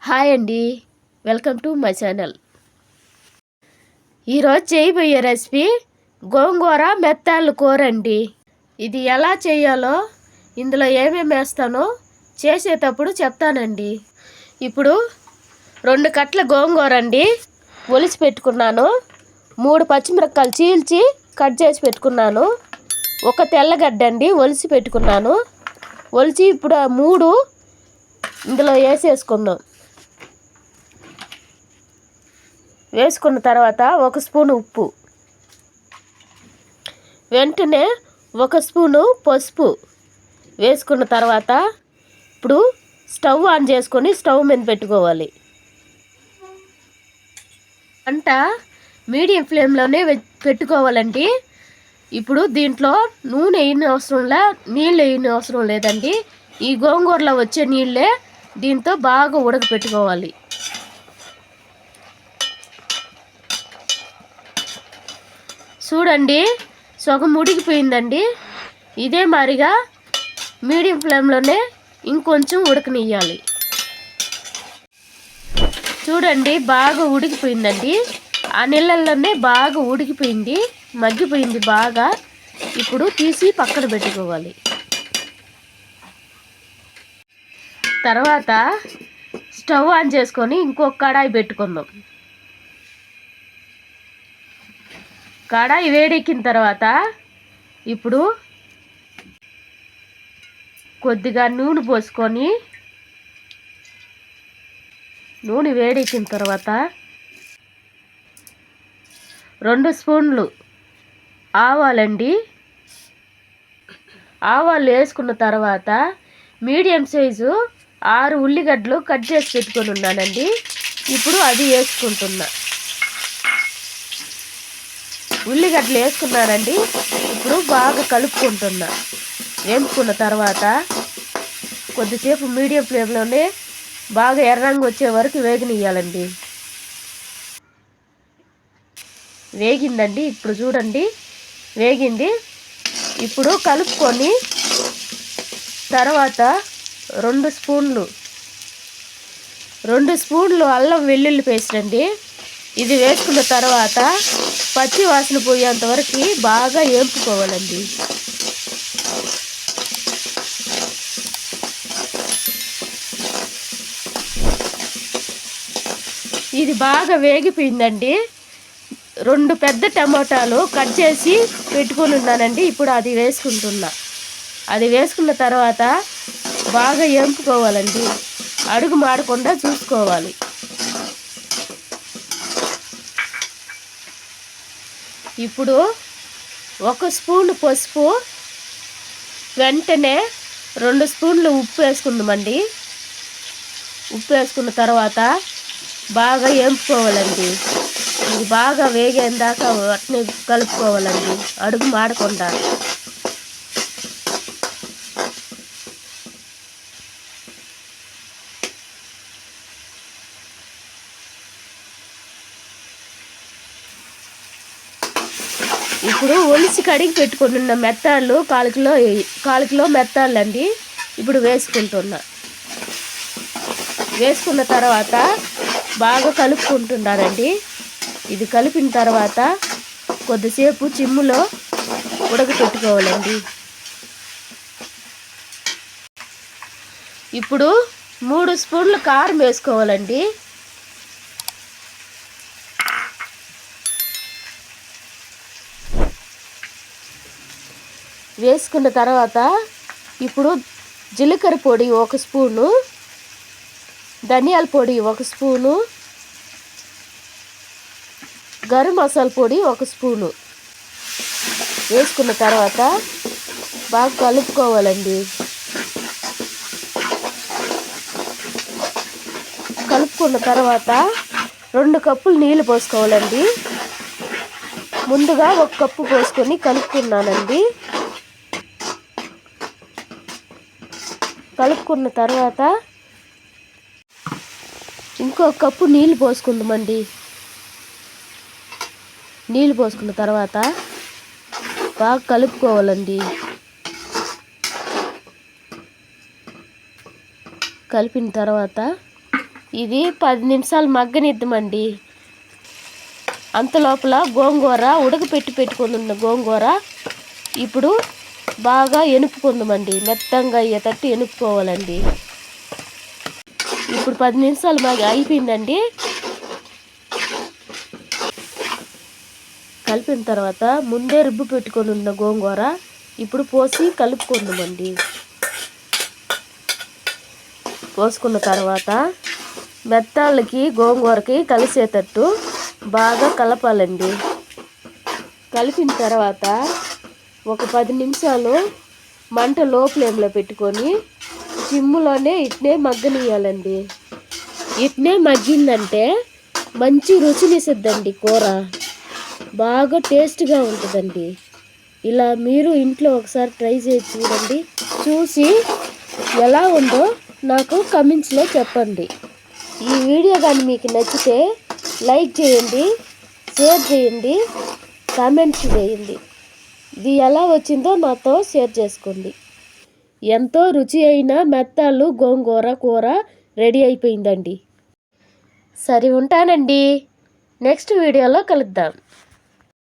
Hi అండి, welcome to my channel. ఈరోజు చేయబోయే రెసిపీ గోంగూర మెత్తాళ్ళు కూర అండి. ఇది ఎలా చేయాలో, ఇందులో ఏమేమి వేస్తానో చేసేటప్పుడు చెప్తానండి. ఇప్పుడు 2 కట్టల గోంగూర అండి ఒలిచి పెట్టుకున్నాను. 3 పచ్చిమిరపకాయలు చీల్చి కట్ చేసి పెట్టుకున్నాను. 1 తెల్లగడ్డ అండి ఒలిచి పెట్టుకున్నాను. ఒలిచి ఇప్పుడు ఆ 3 ఇందులో వేసేసుకుందాం. వేసుకున్న తర్వాత 1 స్పూన్ ఉప్పు, వెంటనే 1 స్పూను పసుపు వేసుకున్న తర్వాత ఇప్పుడు స్టవ్ ఆన్ చేసుకొని స్టవ్ మీద పెట్టుకోవాలి. వంట మీడియం ఫ్లేమ్లోనే పెట్టుకోవాలండి. ఇప్పుడు దీంట్లో నూనె వేయని అవసరంలా, నీళ్ళు వేయని అవసరం లేదండి. ఈ గోంగూరలో వచ్చే నీళ్ళే దీంతో బాగా ఉడకపెట్టుకోవాలి. చూడండి, సగం ఉడికిపోయిందండి. ఇదే మాదిరిగా మీడియం ఫ్లేమ్లోనే ఇంకొంచెం ఉడకనియ్యాలి. చూడండి, బాగా ఉడికిపోయిందండి. ఆ నీళ్ళల్లోనే బాగా ఉడికిపోయింది, మగ్గిపోయింది బాగా. ఇప్పుడు తీసి పక్కన పెట్టుకోవాలి. తర్వాత స్టవ్ ఆన్ చేసుకొని ఇంకొక కడాయి పెట్టుకుందాం. కడాయి వేడెక్కిన తర్వాత ఇప్పుడు కొద్దిగా నూనె పోసుకొని, నూనె వేడెక్కిన తర్వాత 2 స్పూన్లు ఆవాలండి. ఆవాలు వేసుకున్న తర్వాత మీడియం సైజు 6 ఉల్లిగడ్డలు కట్ చేసి పెట్టుకొని ఉన్నానండి. ఇప్పుడు అది వేసుకుంటున్నా. ఉల్లిగడ్డలు వేసుకున్నానండి. ఇప్పుడు బాగా కలుపుకుంటున్నా. వేపుకున్న తర్వాత కొద్దిసేపు మీడియం ఫ్లేమ్లోనే బాగా ఎర్రంగా వచ్చే వరకు వేగనియ్యాలండి. వేగిందండి, ఇప్పుడు చూడండి వేగింది. ఇప్పుడు కలుపుకొని తర్వాత 2 స్పూన్లు అల్లం వెల్లుల్లి పేస్ట్ అండి. ఇది వేసుకున్న తర్వాత పచ్చి వాసన పోయేంత వరకు బాగా వేపుకోవాలండి. ఇది బాగా వేగిపోయిందండి. 2 పెద్ద టమాటాలు కట్ చేసి పెట్టుకొని ఉన్నానండి. ఇప్పుడు అది వేసుకుంటున్నా. అది వేసుకున్న తర్వాత బాగా వేపుకోవాలండి. అడుగు మాడకుండా చూసుకోవాలి. ఇప్పుడు 1 స్పూన్ పసుపు, వెంటనే 2 స్పూన్లు ఉప్పు వేసుకుందామండి. ఉప్పు వేసుకున్న తర్వాత బాగా వేపుకోవాలండి. ఇది బాగా వేగేందాకా వాటిని కలుపుకోవాలండి, అడుగు మాడకుండా. ఇప్పుడు ఒలిచి కడిగి పెట్టుకుని ఉన్న మెత్తాళ్ళు 1/4 కిలో మెత్తాళ్ళు అండి ఇప్పుడు వేసుకుంటున్నా. వేసుకున్న తర్వాత బాగా కలుపుకుంటున్నానండి. ఇది కలిపిన తర్వాత కొద్దిసేపు చిమ్ములో ఉడకపెట్టుకోవాలండి. ఇప్పుడు 3 స్పూన్లు కారం వేసుకోవాలండి. వేసుకున్న తర్వాత ఇప్పుడు జీలకర్ర పొడి 1 స్పూను, ధనియాల పొడి 1 స్పూను, గరం మసాలా పొడి 1 స్పూను వేసుకున్న తర్వాత బాగా కలుపుకోవాలండి. కలుపుకున్న తర్వాత 2 కప్పులు నీళ్ళు పోసుకోవాలండి. ముందుగా 1 కప్పు పోసుకొని కలుపుకున్నానండి. కలుపుకున్న తర్వాత ఇంకో కప్పు నీళ్ళు పోసుకుందామండి. నీళ్ళు పోసుకున్న తర్వాత బాగా కలుపుకోవాలండి. కలిపిన తర్వాత ఇది 10 నిమిషాలు మగ్గనిద్దామండి. అంతలోపల గోంగూర పెట్టుకుందున్న గోంగూర ఇప్పుడు బాగా ఎనుపుకుందామండి. మెత్తంగా అయ్యేటట్టు ఎనుపుకోవాలండి. ఇప్పుడు 10 నిమిషాలు అయిపోయిందండి. కలిపిన తర్వాత ముందే రుబ్బు పెట్టుకొని ఉన్న గోంగూర ఇప్పుడు పోసి కలుపుకుందామండి. పోసుకున్న తర్వాత మెత్తాళ్ళకి గోంగూరకి కలిసేటట్టు బాగా కలపాలండి. కలిపిన తర్వాత ఒక 10 నిమిషాలు మంట లో ఫ్లేమ్లో పెట్టుకొని సిమ్లోనే ఇట్నే మగ్గనియాలండి. ఇట్నే మగ్గిందంటే మంచి రుచినిస్తుందండి. కూర బాగా టేస్ట్గా ఉంటుందండి. ఇలా మీరు ఇంట్లో ఒకసారి ట్రై చేసి చూడండి. చూసి ఎలా ఉందో నాకు కమెంట్స్లో చెప్పండి. ఈ వీడియో కానీ మీకు నచ్చితే లైక్ చేయండి, షేర్ చేయండి, కామెంట్స్ చేయండి. ఇది ఎలా వచ్చిందో నాతో షేర్ చేసుకోండి. ఎంతో రుచి అయిన మెత్తాలు గోంగూర కూర రెడీ అయిపోయిందండి. సరే ఉంటానండి. నెక్స్ట్ వీడియోలో కలుద్దాం.